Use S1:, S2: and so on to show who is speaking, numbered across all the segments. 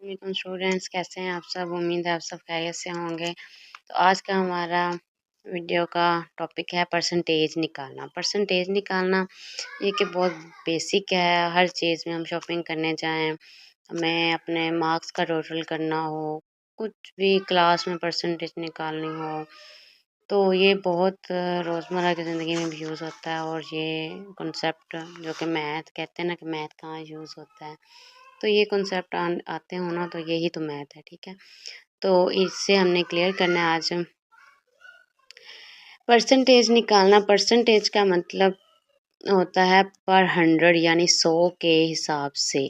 S1: वालेकुम स्टूडेंट्स, कैसे हैं आप सब। उम्मीद है आप सब खैरियत से होंगे। तो आज का हमारा वीडियो का टॉपिक है परसेंटेज निकालना। परसेंटेज निकालना ये कि बहुत बेसिक है। हर चीज़ में हम शॉपिंग करने जाएं, हमें अपने मार्क्स का टोटल करना हो, कुछ भी क्लास में परसेंटेज निकालनी हो, तो ये बहुत रोज़मर्रा की ज़िंदगी में भी यूज़ होता है। और ये कॉन्सेप्ट जो कि मैथ कहते हैं ना, कि मैथ कहाँ यूज़ होता है, तो ये कॉन्सेप्ट आते हो ना, तो यही तो मैथ है। ठीक है, तो इससे हमने क्लियर करना है आज। परसेंटेज निकालना, परसेंटेज का मतलब होता है पर 100, यानी 100 के हिसाब से।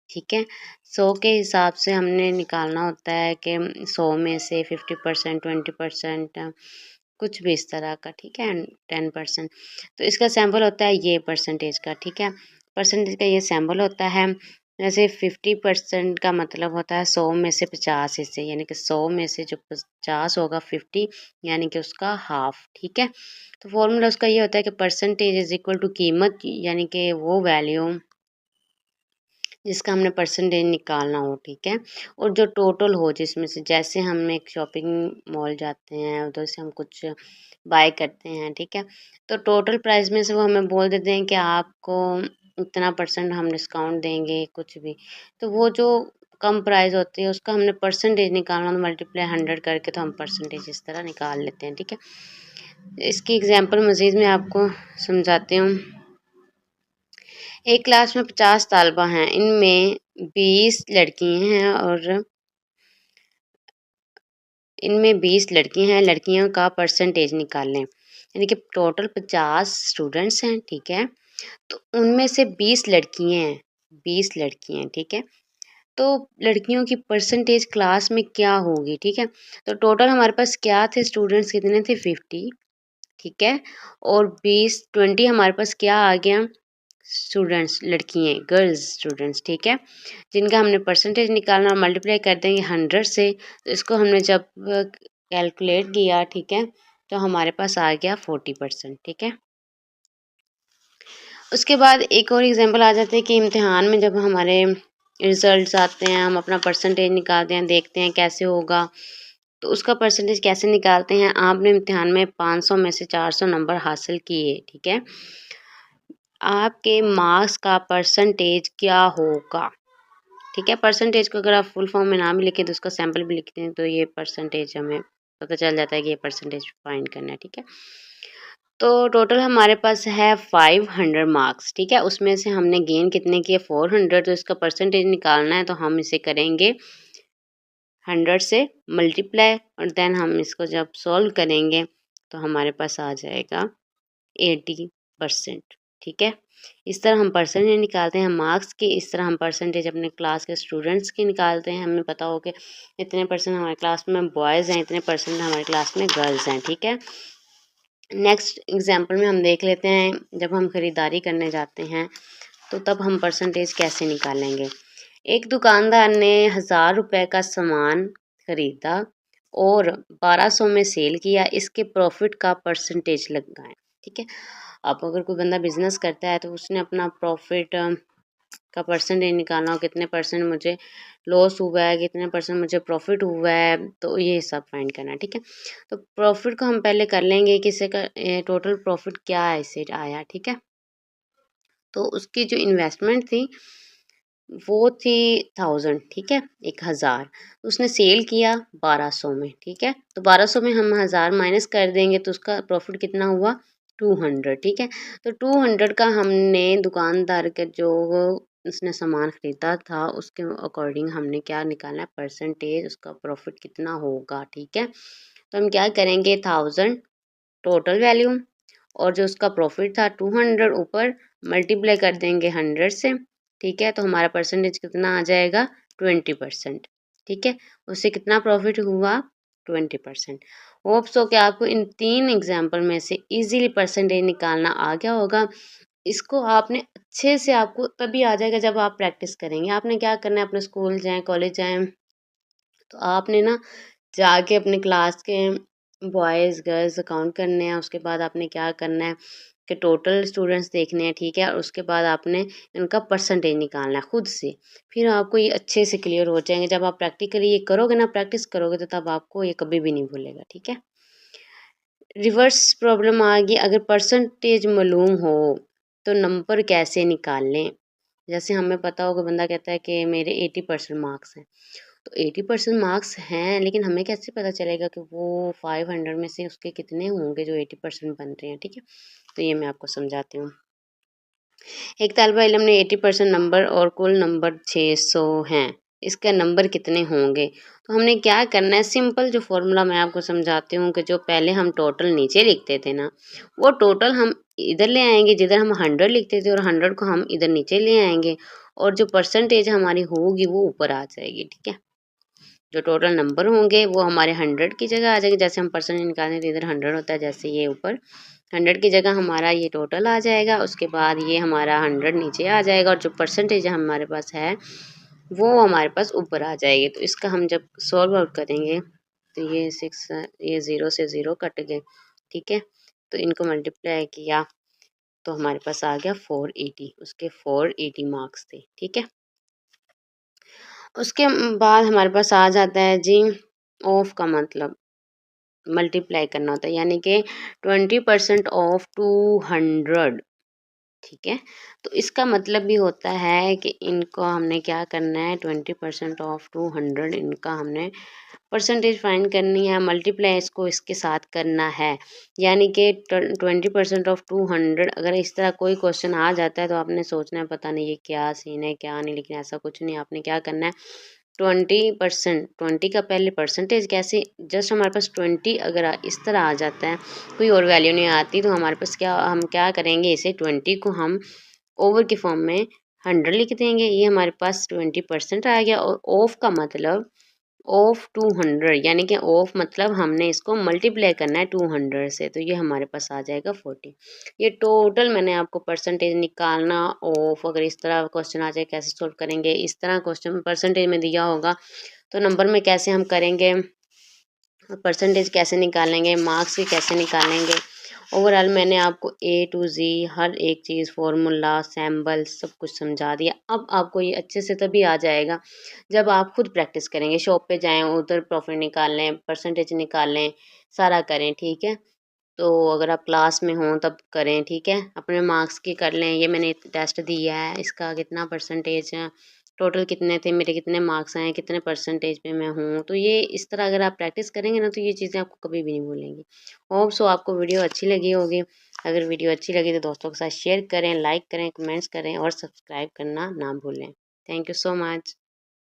S1: ठीक है, 100 के हिसाब से हमने निकालना होता है कि 100 में से 50%, 20%, कुछ भी इस तरह का। ठीक है, 10%। तो इसका सैम्पल होता है ये परसेंटेज का। ठीक है, परसेंटेज का ये सैम्पल होता है। जैसे 50% का मतलब होता है 100 में से 50 हिस्से, यानी कि 100 में से जो 50 होगा 50, यानी कि उसका हाफ। ठीक है, तो फॉर्मूला उसका ये होता है कि परसेंटेज इज इक्वल टू कीमत, यानी कि वो वैल्यू जिसका हमने परसेंटेज निकालना हो। ठीक है, और जो टोटल हो, जिसमें से जैसे हम एक शॉपिंग मॉल जाते हैं, उधर से हम कुछ बाय करते हैं। ठीक है, तो टोटल प्राइस में से वो हमें बोल देते हैं कि आपको इतना % हम डिस्काउंट देंगे, कुछ भी। तो वो जो कम प्राइस होती है उसका हमने परसेंटेज निकालना, तो मल्टीप्लाई 100 करके तो हम परसेंटेज इस तरह निकाल लेते हैं। ठीक है, इसकी एग्जांपल मज़ीद मैं आपको समझाती हूँ। एक क्लास में 50 तालबा हैं, इनमें 20 लड़कियां हैं और इनमें 20 लड़की हैं। लड़कियों का परसेंटेज निकाल लें, यानी कि टोटल 50 स्टूडेंट्स हैं। ठीक है, तो उनमें से 20 लड़कियां हैं, 20 लड़कियां हैं। ठीक है, तो लड़कियों की परसेंटेज क्लास में क्या होगी। ठीक है, तो टोटल हमारे पास क्या थे, स्टूडेंट्स कितने थे, 50। ठीक है, और 20 हमारे पास क्या आ गया, स्टूडेंट्स, लड़कियाँ, गर्ल्स स्टूडेंट्स। ठीक है, जिनका हमने परसेंटेज निकालना, मल्टीप्लाई कर देंगे 100 से। तो इसको हमने जब कैलकुलेट किया, ठीक है, तो हमारे पास आ गया 40%। ठीक है, उसके बाद एक और एग्जांपल आ जाते हैं कि इम्तिहान में जब हमारे रिजल्ट्स आते हैं, हम अपना परसेंटेज निकालते हैं, देखते हैं कैसे होगा। तो उसका परसेंटेज कैसे निकालते हैं, आपने इम्तिहान में 500 में से 400 नंबर हासिल किए। ठीक है, आपके मार्क्स का परसेंटेज क्या होगा। ठीक है, परसेंटेज को अगर आप फुल फॉर्म में ना भी लिखें तो उसका सैंपल भी लिखते हैं, तो ये परसेंटेज हमें पता चल जाता है कि ये परसेंटेज फाइंड करना है। ठीक है, तो टोटल हमारे पास है 500 मार्क्स। ठीक है, उसमें से हमने गेन कितने किए, 400। तो इसका परसेंटेज निकालना है, तो हम इसे करेंगे 100 से मल्टीप्लाई, और देन हम इसको जब सॉल्व करेंगे तो हमारे पास आ जाएगा 80%। ठीक है, इस तरह हम परसेंटेज निकालते हैं मार्क्स की। इस तरह हम परसेंटेज अपने क्लास के स्टूडेंट्स की निकालते हैं। हमें पता हो कि इतने % हमारे क्लास में बॉयज़ हैं, इतने % हमारे क्लास में गर्ल्स हैं। ठीक है, नेक्स्ट एग्जांपल में हम देख लेते हैं, जब हम ख़रीदारी करने जाते हैं तो तब हम परसेंटेज कैसे निकालेंगे। एक दुकानदार ने 1000 रुपये का सामान खरीदा और 1200 में सेल किया, इसके प्रॉफिट का परसेंटेज लगाएं। ठीक है, अब अगर कोई बंदा बिजनेस करता है तो उसने अपना प्रॉफिट का परसेंटेज निकालना हो, कितने % मुझे लॉस हुआ है, कितने % मुझे प्रॉफिट हुआ है, तो ये सब फाइंड करना है। ठीक है, तो प्रॉफिट को हम पहले कर लेंगे कि इससे का टोटल प्रॉफिट क्या है, इससे आया। ठीक है, तो उसकी जो इन्वेस्टमेंट थी वो थी 1000। ठीक है, 1000 उसने सेल किया 1200 में। ठीक है, तो 1200 में हम 1000 माइनस कर देंगे तो उसका प्रॉफिट कितना हुआ, 200। ठीक है, तो 200 का हमने दुकानदार के जो उसने सामान खरीदा था उसके अकॉर्डिंग हमने क्या निकालना है, परसेंटेज, उसका प्रॉफिट कितना होगा। ठीक है, तो हम क्या करेंगे, 1000 टोटल वैल्यू और जो उसका प्रॉफिट था 200 ऊपर मल्टीप्लाई कर देंगे 100 से। ठीक है, तो हमारा परसेंटेज कितना आ जाएगा, 20%। ठीक है, उससे कितना प्रॉफिट हुआ, 20%। होप सो कि आपको इन 3 एग्जाम्पल में से इजीली परसेंटेज निकालना आ गया होगा। इसको आपने अच्छे से, आपको तभी आ जाएगा जब आप प्रैक्टिस करेंगे। आपने क्या करना है, अपने स्कूल जाएं, कॉलेज जाएं, तो आपने ना जाके अपने क्लास के बॉयज़ गर्ल्स काउंट करने हैं। उसके बाद आपने क्या करना है, कि टोटल स्टूडेंट्स देखने हैं, ठीक है, और उसके बाद आपने इनका परसेंटेज निकालना है खुद से। फिर आपको ये अच्छे से क्लियर हो जाएंगे। जब आप प्रैक्टिकली ये करोगे ना, प्रैक्टिस करोगे, तो तब आपको ये कभी भी नहीं भूलेगा, ठीक है। रिवर्स प्रॉब्लम आ गई, अगर परसेंटेज मालूम हो तो नंबर कैसे निकाल लें। जैसे हमें पता होगा, बंदा कहता है कि मेरे 80% मार्क्स हैं, तो 80% मार्क्स हैं, लेकिन हमें कैसे पता चलेगा कि वो 500 में से उसके कितने होंगे जो 80% बन रहे हैं, ठीक है। तो ये मैं आपको समझाती हूँ। एक तालिबा इल्म ने 80% नंबर और कुल नंबर 600 हैं, इसका नंबर कितने होंगे। तो हमने क्या करना है, सिंपल जो फॉर्मूला मैं आपको समझाती हूँ कि जो पहले हम टोटल नीचे लिखते थे ना, वो टोटल हम इधर ले आएंगे, जिधर हम 100 लिखते थे, और 100 को हम इधर नीचे ले आएंगे, और जो परसेंटेज हमारी होगी वो ऊपर आ जाएगी, ठीक है। जो टोटल नंबर होंगे वो हमारे 100 की जगह आ जाएंगे। जैसे हम परसेंटेज निकालें तो इधर 100 होता है, जैसे ये ऊपर 100 की जगह हमारा ये टोटल आ जाएगा, उसके बाद ये हमारा 100 नीचे आ जाएगा, और जो परसेंटेज हमारे पास है वो हमारे पास ऊपर आ जाएगी। तो इसका हम जब सॉल्व आउट करेंगे तो ये 6, ये 0 से 0 कट गए, ठीक है। तो इनको मल्टीप्लाई किया तो हमारे पास आ गया 480, उसके 480 मार्क्स थे, ठीक है। उसके बाद हमारे पास आ जाता है जी, ऑफ का मतलब मल्टीप्लाई करना होता है, यानी कि 20% ऑफ 200, ठीक है। तो इसका मतलब भी होता है कि इनको हमने क्या करना है, 20% ऑफ 200, इनका हमने परसेंटेज फाइंड करनी है, मल्टीप्लाई इसको इसके साथ करना है, यानी कि 20% ऑफ 200। अगर इस तरह कोई क्वेश्चन आ जाता है तो आपने सोचना है पता नहीं ये क्या सीन है क्या नहीं, लेकिन ऐसा कुछ नहीं। आपने क्या करना है, 20%, 20 का पहले परसेंटेज कैसे, जस्ट हमारे पास 20 अगर इस तरह आ जाता है, कोई और वैल्यू नहीं आती, तो हमारे पास क्या, हम क्या करेंगे, इसे 20 को हम ओवर के फॉर्म में 100 लिख देंगे, ये हमारे पास 20% आ गया। और ऑफ का मतलब ऑफ 200, यानी कि ऑफ मतलब हमने इसको मल्टीप्लाई करना है 200 से, तो ये हमारे पास आ जाएगा 40। ये टोटल मैंने आपको परसेंटेज निकालना ऑफ, अगर इस तरह क्वेश्चन आ जाए कैसे सॉल्व करेंगे, इस तरह क्वेश्चन परसेंटेज में दिया होगा तो नंबर में कैसे हम करेंगे, परसेंटेज कैसे निकालेंगे, मार्क्स भी कैसे निकालेंगे। ओवरऑल मैंने आपको A to Z हर एक चीज़, फार्मूला, सैम्बल, सब कुछ समझा दिया। अब आपको ये अच्छे से तभी आ जाएगा जब आप खुद प्रैक्टिस करेंगे, शॉप पे जाएं, उधर प्रॉफिट निकाल लें, परसेंटेज निकाल लें, सारा करें, ठीक है। तो अगर आप क्लास में हों तब करें, ठीक है। अपने मार्क्स की कर लें, ये मैंने टेस्ट दिया है, इसका कितना परसेंटेज है, टोटल कितने थे, मेरे कितने मार्क्स आए, कितने परसेंटेज पे मैं हूँ। तो ये इस तरह अगर आप प्रैक्टिस करेंगे ना, तो ये चीज़ें आपको कभी भी नहीं भूलेंगी। होप सो आपको वीडियो अच्छी लगी होगी। अगर वीडियो अच्छी लगी तो दोस्तों के साथ शेयर करें, लाइक करें, कमेंट्स करें, और सब्सक्राइब करना ना भूलें। Thank you so much.